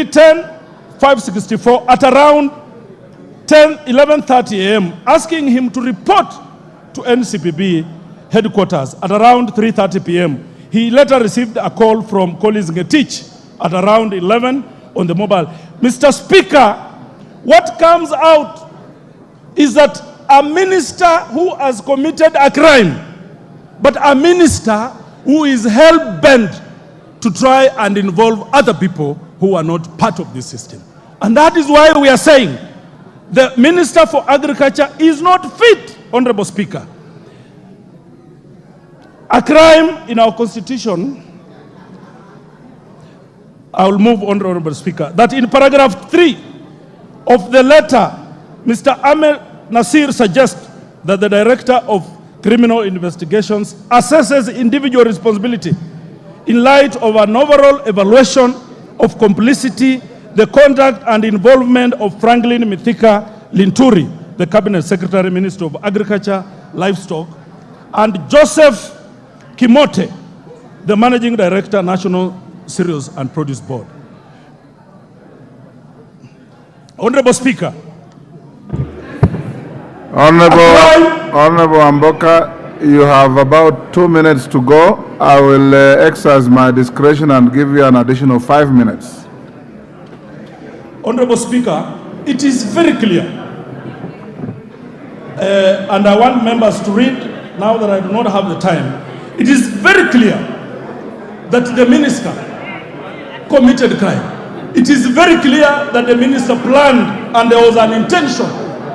written 564 at around 11:30 a.m. asking him to report to NCPB headquarters at around 3:30 p.m. He later received a call from Collins Ngetich at around 11 on the mobile. Mr. Speaker, what comes out is that a minister who has committed a crime, but a minister who is hell-bent to try and involve other people who are not part of this system. And that is why we are saying the Minister for Agriculture is not fit, Honorable Speaker. A crime in our constitution, I will move on, Honorable Speaker, that in paragraph 3 of the letter, Mr. Ahmed Nasir suggests that the Director of Criminal Investigations assesses individual responsibility in light of an overall evaluation of complicity, the conduct and involvement of Franklin Mithika Linturi, the Cabinet Secretary, Minister of Agriculture, Livestock, and Joseph Kimote, the Managing Director, National Cereals and Produce Board. Honorable Speaker. Honorable Wamboka, you have about 2 minutes to go. I will exercise my discretion and give you an additional 5 minutes. Honorable Speaker, it is very clear, and I want members to read now that I do not have the time. It is very clear that the minister committed crime. It is very clear that the minister planned and there was an intention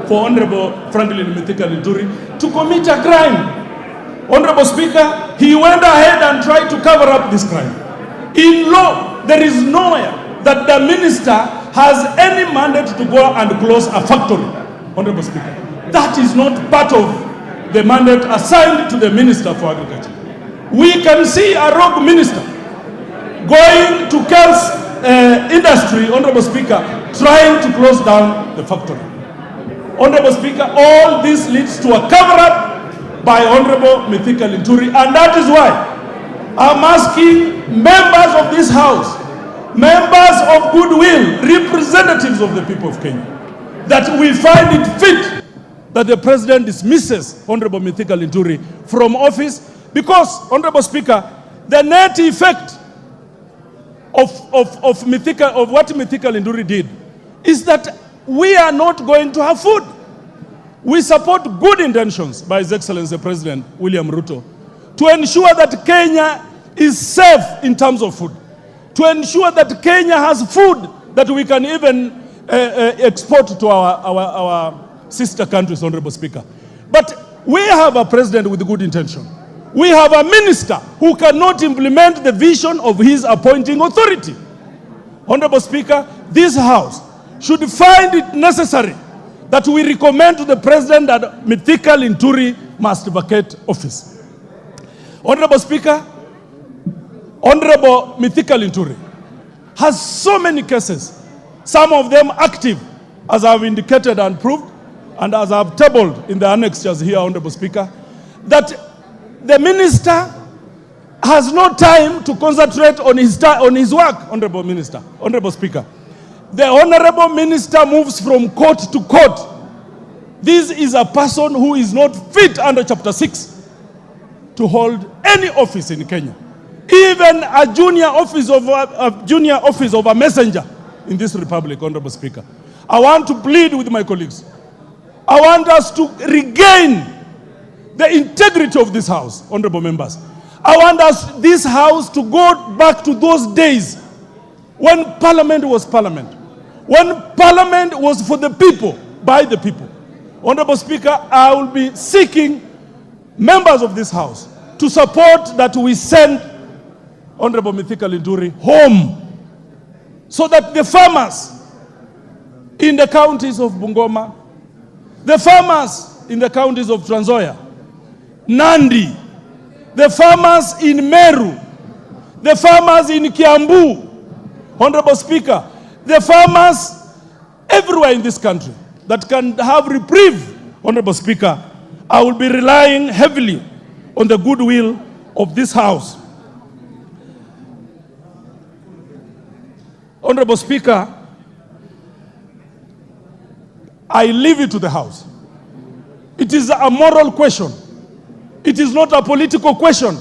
for Honorable Franklin Mithika Linturi to commit a crime. Honorable Speaker, he went ahead and tried to cover up this crime. In law, there is nowhere that the minister has any mandate to go and close a factory. Honorable Speaker, that is not part of the mandate assigned to the Minister for Agriculture. We can see a rogue minister going to Kel's industry, Honorable Speaker, trying to close down the factory. Honorable Speaker, all this leads to a cover-up by Honorable Mithika Linturi, and that is why I'm asking members of this House, members of goodwill, representatives of the people of Kenya, that we find it fit that the President dismisses Honorable Mithika Linturi from office, because, Honorable Speaker, the net effect of what Mithika Linturi did is that we are not going to have food. We support good intentions by His Excellency President William Ruto to ensure that Kenya is safe in terms of food, to ensure that Kenya has food that we can even export to our sister countries, Honorable Speaker. But we have a president with good intention. We have a minister who cannot implement the vision of his appointing authority. Honorable Speaker, this House should find it necessary that we recommend to the President that Mithika Linturi must vacate office. Honorable Speaker, Honorable Mithika Linturi has so many cases, some of them active, as I have indicated and proved, and as I have tabled in the annexures here, Honorable Speaker, that the minister has no time to concentrate on his work, Honorable Minister, Honorable Speaker. The Honorable Minister moves from court to court. This is a person who is not fit under Chapter 6 to hold any office in Kenya. Even a junior office of a messenger in this republic, Honorable Speaker. I want to plead with my colleagues. I want us to regain the integrity of this House, honorable members. I want this House to go back to those days when Parliament was Parliament, when Parliament was for the people, by the people. Honorable Speaker, I will be seeking members of this House to support that we send Honorable Mithika Linturi home, so that the farmers in the counties of Bungoma, the farmers in the counties of Trans Nzoia, Nandi, the farmers in Meru, the farmers in Kiambu, Honorable Speaker, the farmers everywhere in this country that can have reprieve, Honorable Speaker, I will be relying heavily on the goodwill of this House. Honorable Speaker, I leave it to the House. It is a moral question. It is not a political question.